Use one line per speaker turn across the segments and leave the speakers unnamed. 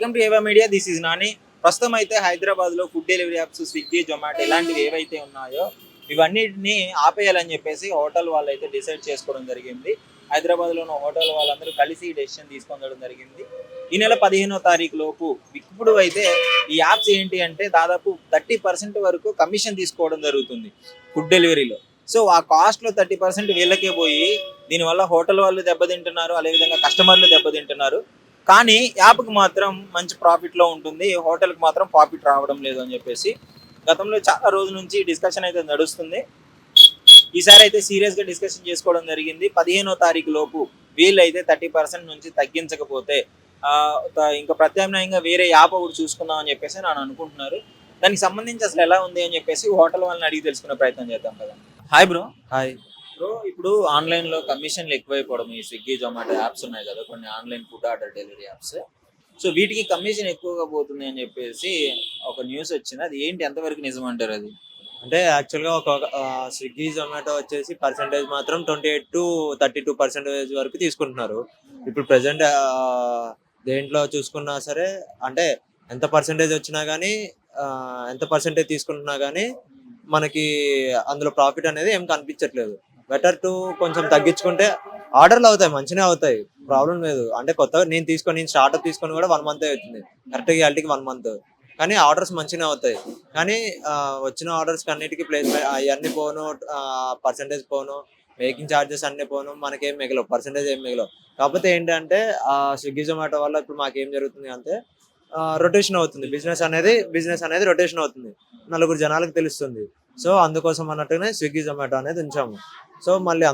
Welcome to ఏవా media. This is Nani. ప్రస్తుతం అయితే హైదరాబాద్లో food delivery apps Swiggy, Zomato ఇలాంటివి ఏవైతే ఉన్నాయో ఇవన్నిటిని ఆపేయాలని చెప్పేసి హోటల్ వాళ్ళు అయితే డిసైడ్ చేసుకోవడం జరిగింది. హైదరాబాద్లో ఉన్న హోటల్ వాళ్ళందరూ కలిసి ఈ డెసిషన్ తీసుకోవడం జరిగింది. ఈ నెల 15వ తారీఖు లోపు ఇప్పుడు అయితే ఈ యాప్స్ ఏంటి అంటే దాదాపు 30% వరకు కమిషన్ తీసుకోవడం జరుగుతుంది ఫుడ్ డెలివరీలో. సో ఆ కాస్ట్లో 30% వీళ్ళకే పోయి దీనివల్ల హోటల్ వాళ్ళు దెబ్బతింటున్నారు, అదేవిధంగా కస్టమర్లు దెబ్బతింటున్నారు. కానీ యాప్కి మాత్రం మంచి ప్రాఫిట్లో ఉంటుంది, హోటల్కి మాత్రం ప్రాఫిట్ రావడం లేదు అని చెప్పేసి గతంలో చాలా రోజుల నుంచి డిస్కషన్ అయితే నడుస్తుంది. ఈసారి అయితే సీరియస్గా డిస్కషన్ చేసుకోవడం జరిగింది. 15వ తారీఖు లోపు వీళ్ళైతే 30% నుంచి తగ్గించకపోతే ఇంకా ప్రత్యామ్నాయంగా వేరే యాప్ ఒకటి చూసుకుందాం అని చెప్పేసి నన్ను అనుకుంటున్నారు. దానికి సంబంధించి అసలు ఎలా ఉంది అని చెప్పేసి హోటల్ వాళ్ళని అడిగి తెలుసుకునే ప్రయత్నం చేద్దాం కదా. Hi bro.
హాయ్
బ్రో, ఇప్పుడు ఆన్లైన్లో కమిషన్లు ఎక్కువైపోవడం, ఈ స్విగ్గీ, జొమాటో యాప్స్ ఉన్నాయి కదా, కొన్ని online food order delivery apps. So వీటికి కమిషన్ ఎక్కువగా పోతుంది అని చెప్పేసి ఒక న్యూస్ వచ్చింది. అది ఏంటి, ఎంతవరకు నిజం అంటారు అది?
అంటే యాక్చువల్గా ఒక స్విగ్గీ జొమాటో వచ్చేసి పర్సెంటేజ్ మాత్రం 28 to 32% వరకు తీసుకుంటున్నారు. ఇప్పుడు ప్రజెంట్ దేంట్లో చూసుకున్నా సరే, అంటే ఎంత పర్సెంటేజ్ వచ్చినా కానీ, ఎంత పర్సెంటేజ్ తీసుకుంటున్నా కానీ మనకి అందులో ప్రాఫిట్ అనేది ఏం కనిపించట్లేదు. బెటర్ టు కొంచెం తగ్గించుకుంటే ఆర్డర్లు అవుతాయి, మంచిగా అవుతాయి, ప్రాబ్లం లేదు. అంటే కొత్తగా నేను స్టార్ట్అప్ తీసుకొని కూడా 1 month అవుతుంది, కరెక్ట్గా ఇవాళకి 1 month. కానీ ఆర్డర్స్ మంచిగా అవుతాయి. కానీ వచ్చిన ఆర్డర్స్కి అన్నిటికీ ప్లేస్మెంట్ అవన్నీ పోను, పర్సెంటేజ్ పోను, మేకింగ్ ఛార్జెస్ అన్నీ పోను, మనకేం మిగలవు, పర్సెంటేజ్ ఏం మిగలవు. కాకపోతే ఏంటంటే స్విగ్గీ జొమాటో వల్ల ఇప్పుడు మాకేం జరుగుతుంది అంటే రొటేషన్ అవుతుంది, బిజినెస్ అనేది రొటేషన్ అవుతుంది, నలుగురు జనాలకు తెలుస్తుంది. సో అందుకోసం అన్నట్టుగానే స్విగ్గీ జొమాటో అనేది ఉంచాము. సో మళ్ళీ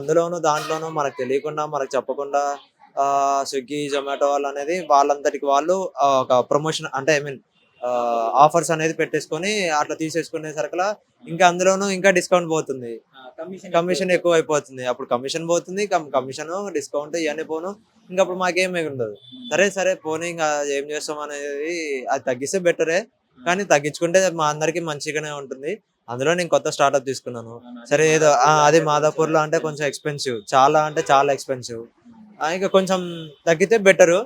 దాంట్లోనూ మనకు తెలియకుండా, మనకు చెప్పకుండా స్విగ్గీ జొమాటో వాళ్ళు అనేది వాళ్ళంతటికి వాళ్ళు ఒక ప్రమోషన్, అంటే ఐ మీన్ ఆఫర్స్ అనేది పెట్టేసుకొని అట్లా తీసేసుకునే సరకులా ఇంకా అందులోనూ ఇంకా డిస్కౌంట్ పోతుంది, కమిషన్ ఎక్కువ అయిపోతుంది. అప్పుడు కమిషన్ పోతుంది, కమిషన్ డిస్కౌంట్ ఇవన్నీ పోను, ఇంకా అప్పుడు మాకేం ఉండదు. సరే పోనీ ఇంకా ఏం చేస్తాం అనేది, అది తగ్గిస్తే బెటరే, కానీ తగ్గించుకుంటే మా అందరికి మంచిగానే ఉంటుంది. అందులో నేను కొత్త స్టార్ట్అప్ తీసుకున్నాను. సరే ఏదో అది మాదాపూర్లో అంటే కొంచెం ఎక్స్పెన్సివ్, చాలా అంటే చాలా ఎక్స్పెన్సివ్. ఇంకా కొంచెం తగ్గితే బెటరు.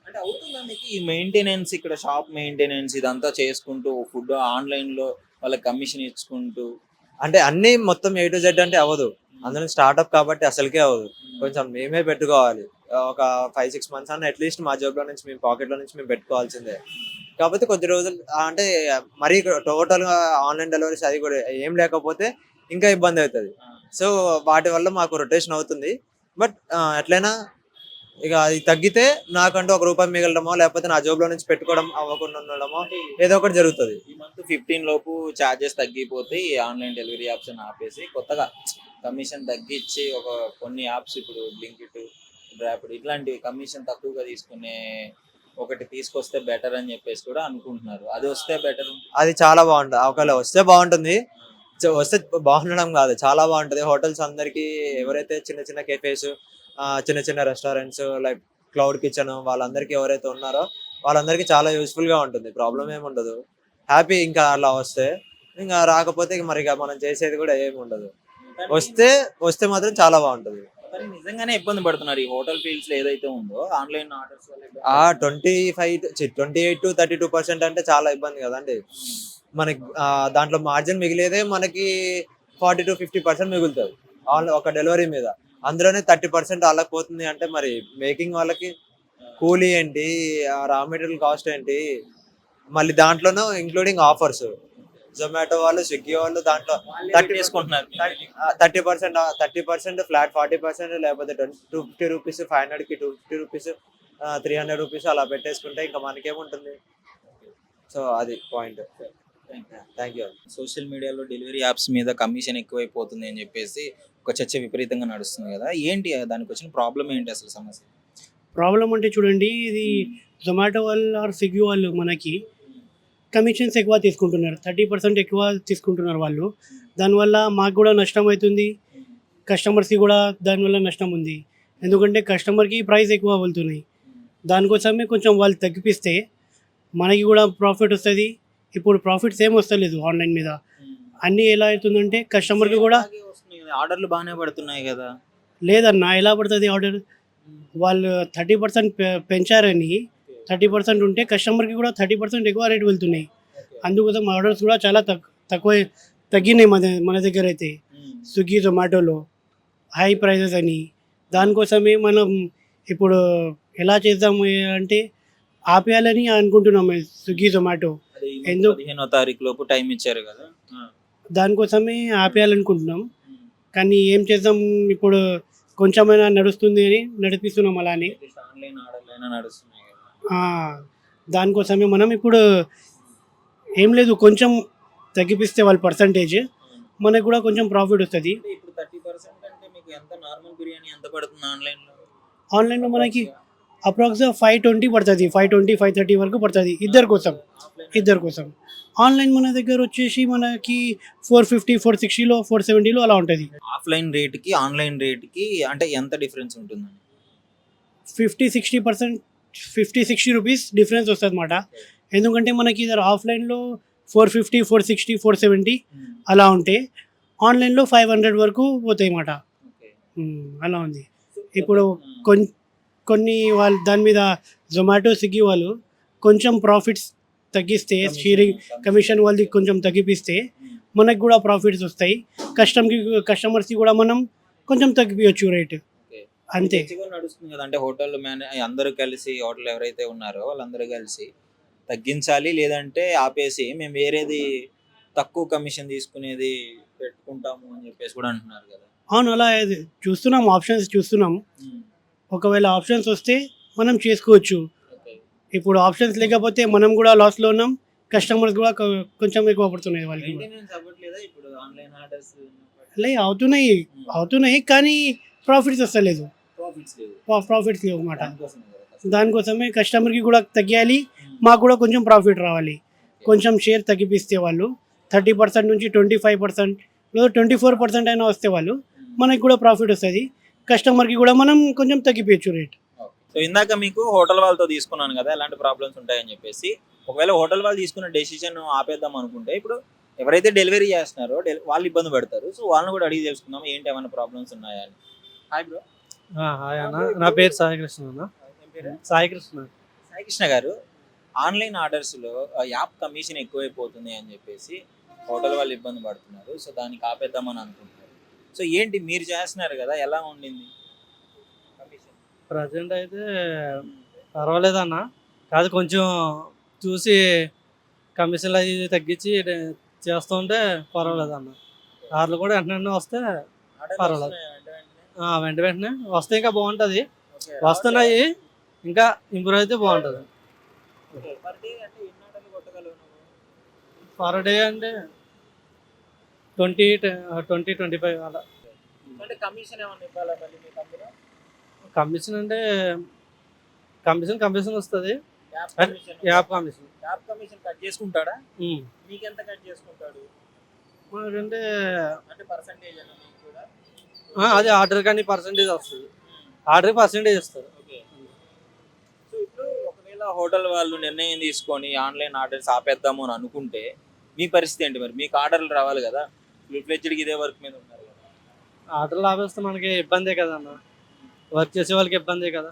అంటే అవుతుందా మీకు ఈ మెయింటెనెన్స్, ఇక్కడ షాప్ మెయింటెనెన్స్ ఇదంతా చేసుకుంటూ ఫుడ్ ఆన్లైన్లో వాళ్ళకి కమిషన్ ఇచ్చుకుంటూ?
అంటే అన్ని మొత్తం A to Z అంటే అవ్వదు, అందులో స్టార్ట్అప్ కాబట్టి అసలుకే అవ్వదు. కొంచెం మేమే పెట్టుకోవాలి. ఒక 5-6 months అన్న అట్లీస్ట్ మా జాబ్లో నుంచి, మేము పాకెట్లో నుంచి మేము పెట్టుకోవాల్సిందే. కాకపోతే కొద్ది రోజులు అంటే మరీ టోటల్గా ఆన్లైన్ డెలివరీస్ అది కూడా ఏం లేకపోతే ఇంకా ఇబ్బంది అవుతుంది. సో వాటి వల్ల మాకు రొటేషన్ అవుతుంది. బట్ ఎట్లయినా ఇక అది తగ్గితే నాకంటూ ₹1 మిగలడమో, లేకపోతే నా జాబ్లో నుంచి పెట్టుకోవడం అవ్వకుండా ఉండడమో ఏదో ఒకటి జరుగుతుంది.
ఈ మంత్ 15 లోపు ఛార్జెస్ తగ్గిపోతే ఈ ఆన్లైన్ డెలివరీ యాప్స్ అని ఆపేసి కొత్తగా కమిషన్ తగ్గించి కొన్ని యాప్స్, ఇప్పుడు బ్లింకిట్, ర్యాపిడ్ ఇట్లాంటివి కమిషన్ తక్కువగా తీసుకునే ఒకటి తీసుకొస్తే బెటర్ అని చెప్పేసి కూడా అనుకుంటున్నారు. అది వస్తే బెటర్.
అది చాలా బాగుంటుంది, ఒకవేళ వస్తే బాగుంటుంది. వస్తే బాగుండడం కాదు, చాలా బాగుంటుంది. హోటల్స్ అందరికీ, ఎవరైతే చిన్న చిన్న కెఫేస్, చిన్న చిన్న రెస్టారెంట్స్ లైక్ క్లౌడ్ కిచెన్, వాళ్ళందరికీ ఎవరైతే ఉన్నారో వాళ్ళందరికీ చాలా యూస్ఫుల్గా ఉంటుంది, ప్రాబ్లం ఏమి ఉండదు. హ్యాపీ ఇంకా అలా వస్తే. ఇంకా రాకపోతే మరి మనం చేసేది కూడా ఏమి ఉండదు. వస్తే మాత్రం చాలా బాగుంటుంది.
కానీ నిజంగానే ఇబ్బంది పడుతున్నారు ఈ హోటల్ ఫీల్డ్స్ లో ఏదైతే ఉందో ఆన్లైన్ ఆర్డర్స్ వల్ల.
28 to 32% అంటే చాలా ఇబ్బంది కదండి. మనకి దాంట్లో మార్జిన్ మిగిలేదే మనకి 40 to 50% మిగులుతుంది ఒక డెలివరీ మీద. అందులోనే 30% వాళ్ళకి పోతుంది అంటే మరి మేకింగ్ వాళ్ళకి కూలీ ఏంటి, రా మెటీరియల్ కాస్ట్ ఏంటి, మళ్ళీ దాంట్లోనూ ఇంక్లూడింగ్ ఆఫర్స్. జొమాటో వాళ్ళు, స్విగ్గీ వాళ్ళు దాంట్లో 30%
తీసుకుంటున్నారు.
30% ఫ్లాట్, 40% లేకపోతే ₹250, 500కి ₹250, ₹300 అలా పెట్టేసుకుంటే ఇంకా మనకేముంటుంది. సో అది పాయింట్. Thank you.
సోషల్ మీడియాలో డెలివరీ యాప్స్ మీద కమిషన్ ఎక్కువైపోతుంది అని చెప్పేసి ఒక చర్చ విపరీతంగా నడుస్తుంది కదా, ఏంటి దానికి వచ్చిన ప్రాబ్లం ఏంటి, అసలు సమస్య?
ప్రాబ్లం అంటే చూడండి, ఇది జొమాటో వాళ్ళు ఆర్ స్విగ్గీ వాళ్ళు మనకి కమిషన్స్ ఎక్కువ తీసుకుంటున్నారు, 30% ఎక్కువ తీసుకుంటున్నారు వాళ్ళు. దానివల్ల మాకు కూడా నష్టం అవుతుంది, కస్టమర్స్కి కూడా దానివల్ల నష్టం ఉంది. ఎందుకంటే కస్టమర్కి ప్రైస్ ఎక్కువ వెళ్తున్నాయి. దానికోసమే కొంచెం వాళ్ళు తగ్గిపిస్తే మనకి కూడా ప్రాఫిట్ వస్తుంది. ఇప్పుడు ప్రాఫిట్స్ ఏం వస్తలేదు ఆన్లైన్ మీద. అన్నీ ఎలా అవుతుందంటే కస్టమర్కి కూడా
ఆర్డర్లు బాగానే పడుతున్నాయి కదా.
లేదన్నా, ఎలా పడుతుంది ఆర్డర్? వాళ్ళు 30% పెంచారని 30% ఉంటే కస్టమర్కి కూడా 30% ఎక్కువ రేట్ వెళ్తున్నాయి. అందుకోసం ఆర్డర్స్ కూడా చాలా తక్కువ తగ్గినాయి మన దగ్గర అయితే స్విగ్గీ జొమాటోలో హై ప్రైజెస్ అని. దానికోసమే మనం ఇప్పుడు ఎలా చేద్దాము అంటే ఆపేయాలని అనుకుంటున్నాము స్విగ్గీ జొమాటో.
అది
ఎందుకు?
15వ తారీఖు లోపు టైం ఇచ్చారు కదా.
దానికోసమే ఆపేయాలనుకుంటున్నాం. కానీ ఏం చేద్దాం, ఇప్పుడు కొంచెమైనా నడుస్తుంది అని నడిపిస్తున్నాం అలానే.
ఆన్లైన్ ఆర్డర్లైనా నడుస్తున్నాయి కదా.
ఆ, దానికోసమే మనం ఇప్పుడు ఏం లేదు, కొంచెం తగ్గిపిస్తే వాళ్ళ పర్సంటేజ్ మనకు కూడా కొంచెం ప్రాఫిట్ వస్తుంది.
అంటే ఇప్పుడు 30% అంటే మీకు ఎంత నార్మల్ బిర్యానీ ఎంత పడుతుంది ఆన్లైన్లో?
ఆన్లైన్లో మనకి అప్రాక్సిమేట్ 520 పడుతుంది, 530 వరకు పడుతుంది ఇద్దరి కోసం. ఆన్లైన్ మన దగ్గర వచ్చేసి మనకి 450, 460లో, 470లో అలా ఉంటుంది.
ఆఫ్లైన్ రేట్కి ఆన్లైన్ రేట్కి అంటే ఎంత డిఫరెన్స్ ఉంటుంది?
50-60%, 50-60 రూపీస్ డిఫరెన్స్ వస్తుంది అన్నమాట. ఎందుకంటే మనకి ఇద్దరు ఆఫ్లైన్లో 450, 460, 470 అలా ఉంటే ఆన్లైన్లో 500 వరకు పోతాయి అన్నమాట. అలా ఉంది. ఇప్పుడు కొన్ని వాళ్ళు దాని మీద జొమాటో, స్విగ్గీ వాళ్ళు కొంచెం ప్రాఫిట్స్ తగ్గిస్తే, షేరింగ్ కమిషన్ వాళ్ళది కొంచెం తగ్గిపిస్తే మనకు కూడా ప్రాఫిట్స్ వస్తాయి. కస్టమర్స్కి కూడా మనం కొంచెం తగ్గిపోవచ్చు రేట్, అంతే.
మంచిగా నడుస్తుంది కదా. అంటే హోటల్ అందరూ కలిసి, హోటల్ ఎవరైతే ఉన్నారో వాళ్ళందరూ కలిసి తగ్గించాలి, లేదంటే ఆపేసి మేము వేరేది తక్కువ కమిషన్ తీసుకునేది పెట్టుకుంటాము అని చెప్పేసి కూడా అంటున్నారు కదా.
అవును, అలా చూస్తున్నాం, ఆప్షన్స్ చూస్తున్నాం. ఒకవేళ ఆప్షన్స్ వస్తే మనం చేసుకోవచ్చు. ఇప్పుడు ఆప్షన్స్ లేకపోతే మనం కూడా లాస్లో ఉన్నాం, కస్టమర్స్ కూడా కొంచెం ఎక్కువ పడుతున్నాయి వాళ్ళకి.
మెయింటెనెన్స్ అవ్వట్లేదా ఇప్పుడు ఆన్లైన్ ఆర్డర్స్?
అవుతున్నాయి కానీ ప్రాఫిట్స్ వస్తలేదు,
ప్రాఫిట్స్ లేవు.
ప్రాఫిట్స్ లేవు అన్నమాట. దానికోసమే కస్టమర్కి కూడా తగ్గాలి, మాకు కూడా కొంచెం ప్రాఫిట్ రావాలి. కొంచెం షేర్ తగ్గిపిస్తే వాళ్ళు 30% నుంచి 25% లేదా 24% అయినా వస్తే వాళ్ళు మనకి కూడా ప్రాఫిట్ వస్తుంది. కస్టమర్కి కూడా మనం కొంచెం తగ్గిపోయచ్చు రేట్.
సో ఇందాక మీకు హోటల్ వాళ్ళతో తీసుకున్నాను కదా ఎలాంటి ప్రాబ్లమ్స్ ఉంటాయని చెప్పేసి. ఒకవేళ హోటల్ వాళ్ళు తీసుకున్న డెసిషన్ ఆపేద్దాం అనుకుంటే, ఇప్పుడు ఎవరైతే డెలివరీ చేస్తున్నారో వాళ్ళు ఇబ్బంది పడతారు. సో వాళ్ళని కూడా అడిగి తెలుసుకుందాం ఏంటి ఏమైనా ప్రాబ్లమ్స్ ఉన్నాయా అని. Hi bro.
హాయ్ అన్న, నా పేరు సాయికృష్ణ అన్న.
సాయికృష్ణ గారు, ఆన్లైన్ ఆర్డర్స్లో యాప్ కమిషన్ ఎక్కువైపోతుంది అని చెప్పేసి హోటల్ వాళ్ళు ఇబ్బంది పడుతున్నారు. సో దానికి ఆపేద్దామని అనుకుంటున్నారు. సో ఏంటి మీరు చేస్తున్నారు కదా, ఎలా ఉండింది కమిషన్?
ప్రజెంట్ అయితే పర్వాలేదన్న, కాదు కొంచెం చూసి కమిషన్లు అవి తగ్గించి చేస్తుంటే పర్వాలేదన్న. ఆర్డర్లు కూడా వెంటనే వస్తే పర్వాలేదు. వెంట వెంటనే వస్తే ఇంకా బాగుంటుంది. వస్తున్నాయి, ఇంకా ఇంప్రూవ్ అయితే బాగుంటుంది. పర్ డే అంటే 20-25 అలా.
అంటే కమిషన్ ఏమన్నా ఇవ్వాలా మళ్ళీ మీ కంపెనీ?
కమిషన్ అంటే కమిషన్ వస్తుంది.
యాప్
కమిషన్
కట్ చేసుకుంటాడా? మీకెంత కట్ చేసుకుంటాడు?
మాకంటే
అంటే పర్సంటేజ్ అన్న మీకు కూడా?
అది ఆర్డర్ కానీ పర్సంటేజ్ వస్తుంది, ఆర్డర్ పర్సంటేజ్ ఇస్తారు.
సో ఇప్పుడు ఒకవేళ హోటల్ వాళ్ళు నిర్ణయం తీసుకొని ఆన్లైన్ ఆర్డర్స్ ఆపేద్దాము అని అనుకుంటే మీ పరిస్థితి ఏంటి? మరి మీకు ఆర్డర్లు రావాలి కదా, ఫుల్ ఫ్లెడ్జ్డ్గా ఇదే వర్క్ మీద ఉన్నారు కదా.
ఆర్డర్లు ఆపేస్తే మనకి ఇబ్బందే కదా అన్న, వర్క్ చేసే వాళ్ళకి ఇబ్బందే కదా.